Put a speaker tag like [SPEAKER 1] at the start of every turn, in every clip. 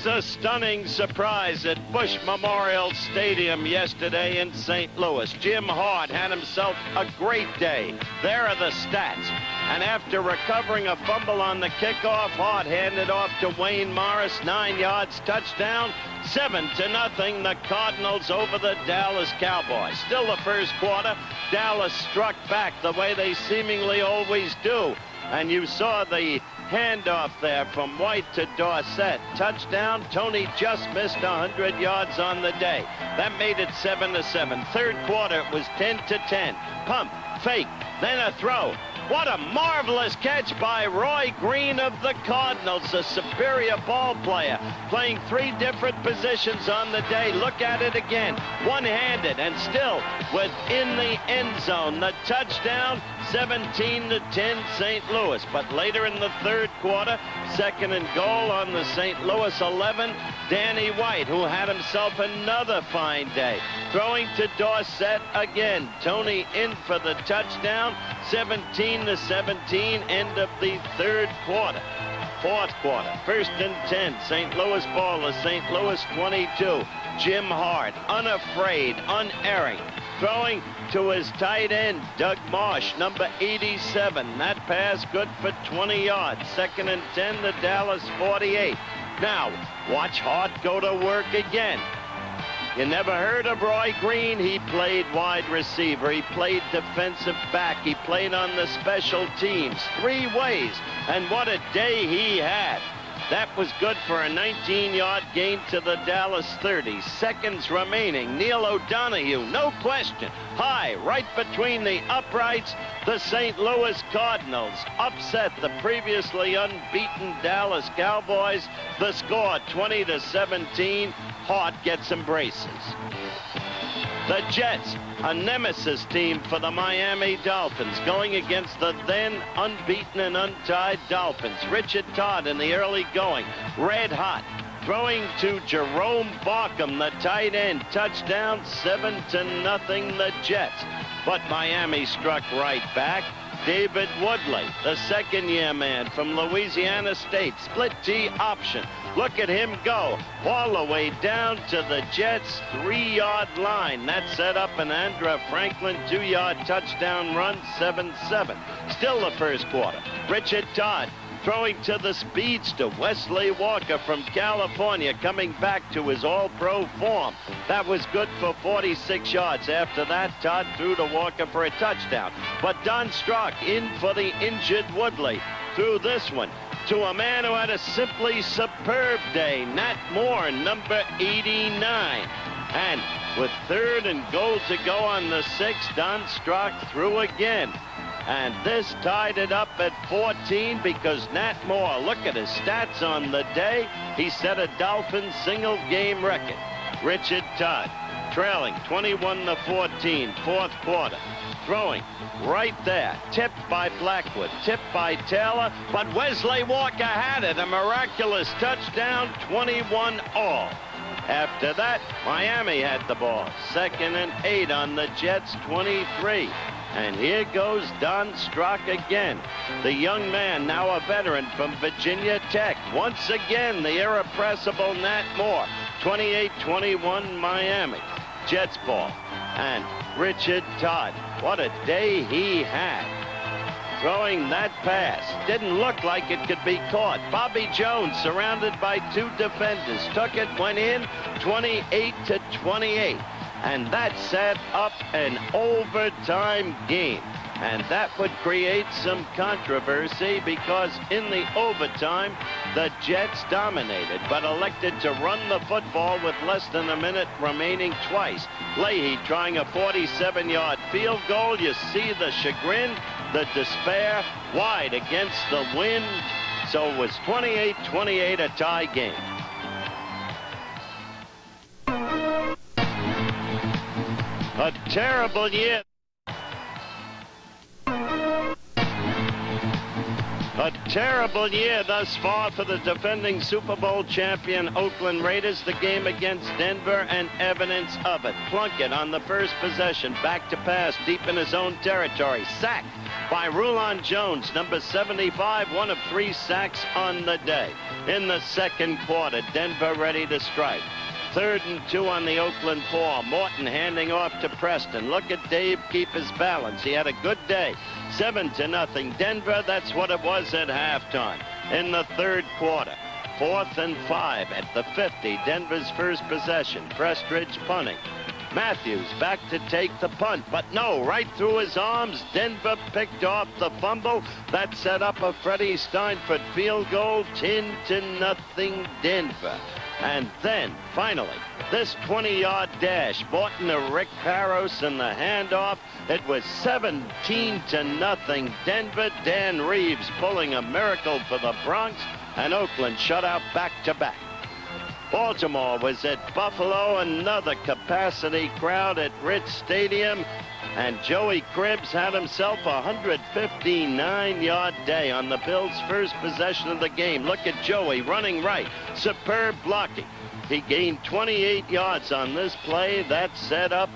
[SPEAKER 1] was a stunning surprise at Bush Memorial Stadium yesterday in St. Louis. Jim Hart had himself a great day. There are the stats. And after recovering a fumble on the kickoff, Hart handed off to Wayne Morris, 9 yards, touchdown, 7-0, the Cardinals over the Dallas Cowboys. Still the first quarter, Dallas struck back the way they seemingly always do. And you saw the handoff there from White to Dorsett. Touchdown. Tony just missed 100 yards on the day. That made it 7-7. Third quarter, it was 10-10. Pump, fake, then a throw. What a marvelous catch by Roy Green of the Cardinals, a superior ball player, playing 3 different positions on the day. Look at it again, one-handed and still within the end zone. The touchdown, 17-10 St. Louis. But later in the third quarter, second and goal on the St. Louis 11, Danny White, who had himself another fine day. Throwing to Dorsett again. Tony in for the touchdown, 17-17, end of the third quarter. Fourth quarter, 1st and 10, St. Louis ball, the St. Louis 22. Jim Hart, unafraid, unerring, throwing to his tight end, Doug Marsh, number 87. That pass good for 20 yards. 2nd and 10, the Dallas 48. Now, watch Hart go to work again. You never heard of Roy Green. He played wide receiver. He played defensive back. He played on the special teams 3 ways. And what a day he had. That was good for a 19-yard gain to the Dallas 30. Seconds remaining. Neil O'Donoghue, no question. High, right between the uprights. The St. Louis Cardinals upset the previously unbeaten Dallas Cowboys. The score, 20-17. Hart gets some braces. The Jets, a nemesis team for the Miami Dolphins, going against the then unbeaten and untied Dolphins. Richard Todd in the early going, red hot, throwing to Jerome Barkham, the tight end. Touchdown, 7-0, the Jets. But Miami struck right back. David Woodley, the second-year man from Louisiana State, split T option. Look at him go all the way down to the Jets' 3-yard line. That set up an Andra Franklin 2-yard touchdown run, 7-7. Still the first quarter. Richard Todd throwing to the speedster Wesley Walker from California, coming back to his all-pro form. That was good for 46 yards. After that, Todd threw to Walker for a touchdown. But Don Strock in for the injured Woodley. Threw this one to a man who had a simply superb day, Nat Moore, number 89. And with 3rd and goal to go on the 6th, Don Strock threw again. And this tied it up at 14 because Nat Moore, look at his stats on the day. He set a Dolphins single-game record. Richard Todd trailing 21-14, fourth quarter. Throwing right there, tipped by Blackwood, tipped by Taylor, but Wesley Walker had it, a miraculous touchdown, 21-all. After that, Miami had the ball, 2nd and 8 on the Jets' 23. And here goes Don Strock again. The young man, now a veteran from Virginia Tech. Once again, the irrepressible Nat Moore. 28-21 Miami. Jets ball. And Richard Todd. What a day he had. Throwing that pass. Didn't look like it could be caught. Bobby Jones, surrounded by 2 defenders, took it, went in, 28-28. And that set up an overtime game. And that would create some controversy because in the overtime, the Jets dominated, but elected to run the football with less than a minute remaining twice. Leahy trying a 47-yard field goal. You see the chagrin, the despair, wide against the wind. So it was 28-28, a tie game. A terrible year. A terrible year thus far for the defending Super Bowl champion Oakland Raiders. The game against Denver and evidence of it. Plunkett on the first possession, back to pass deep in his own territory. Sacked by Rulon Jones, number 75, one of 3 sacks on the day. In the second quarter, Denver ready to strike. 3rd and 2 on the Oakland 4. Morton handing off to Preston. Look at Dave keep his balance. He had a good day. 7-0 Denver. That's what it was at halftime. In the third quarter, 4th and 5 at the 50. Denver's first possession. Prestridge punting. Matthews back to take the punt, but no, right through his arms. Denver picked off the fumble. That set up a Freddie Steinfurt field goal. 10-0 Denver. And then, finally, this 20-yard dash. Morton to Rick Parros in the handoff. It was 17-0 Denver. Dan Reeves pulling a miracle for the Bronx, and Oakland shut out back-to-back. Baltimore was at Buffalo, another capacity crowd at Rich Stadium, and Joey Cribbs had himself a 159-yard day on the Bills' first possession of the game. Look at Joey running right. Superb blocking. He gained 28 yards on this play. That set up,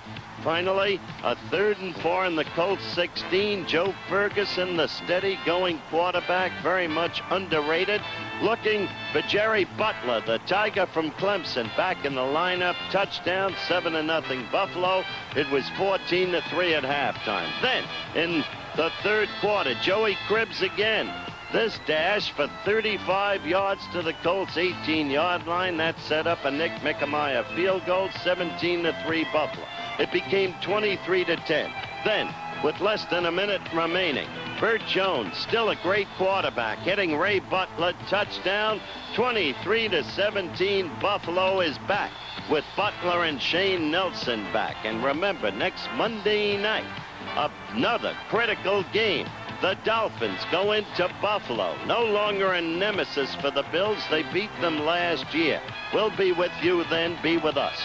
[SPEAKER 1] finally, a 3rd and 4 in the Colts 16. Joe Ferguson, the steady-going quarterback, very much underrated. Looking for Jerry Butler, the Tiger from Clemson, back in the lineup. Touchdown, 7-0 Buffalo. It was 14-3 at halftime. Then, in the third quarter, Joey Cribbs again. This dash for 35 yards to the Colts' 18-yard line. That set up a Nick Mickemeyer field goal, 17-3 Buffalo. It became 23-10. Then, with less than a minute remaining, Bert Jones, still a great quarterback, hitting Ray Butler, touchdown, 23-17. Buffalo is back with Butler and Shane Nelson back. And remember, next Monday night, another critical game. The Dolphins go into Buffalo. No longer a nemesis for the Bills. They beat them last year. We'll be with you then. Be with us.